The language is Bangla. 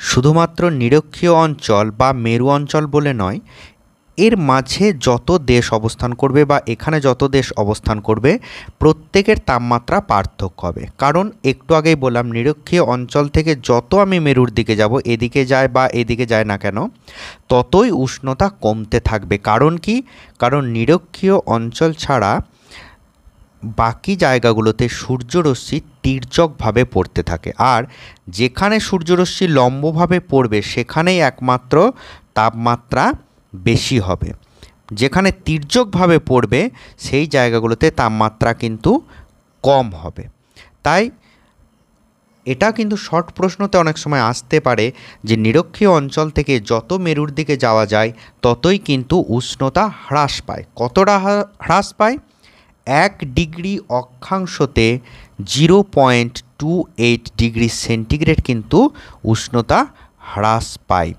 শুধুমাত্র নিরক্ষীয় অঞ্চল বা মেরু অঞ্চল বলে নয়, এর মাঝে যত দেশ অবস্থান করবে বা এখানে যত দেশ অবস্থান করবে প্রত্যেকের তাপমাত্রা পার্থক্য হবে। কারণ একটু আগেই বললাম, নিরক্ষীয় অঞ্চল থেকে যত আমি মেরুর দিকে যাব, এদিকে যায় বা এদিকে যায় না কেন, ততই উষ্ণতা কমতে থাকবে। কারণ কি? কারণ নিরক্ষীয় অঞ্চল ছাড়া বাকি জায়গাগুলোতে সূর্যরশ্মি তির্যকভাবে পড়তে থাকে, আর যেখানে সূর্যরশ্মি লম্বভাবে পড়বে সেখানেই একমাত্র তাপমাত্রা বেশি হবে। যেখানে তির্যকভাবে পড়বে সেই জায়গাগুলোতে তাপমাত্রা কিন্তু কম হবে। তাই এটা কিন্তু শর্ট প্রশ্নতে অনেক সময় আসতে পারে যে নিরক্ষীয় অঞ্চল থেকে যত মেরুর দিকে যাওয়া যায় ততই কিন্তু উষ্ণতা হ্রাস পায়। কতটা হ্রাস পায়? 1 ডিগ্রি অক্ষাংশতে 0.28 ডিগ্রি সেন্টিগ্রেড কিন্তু উষ্ণতা হ্রাস পায়।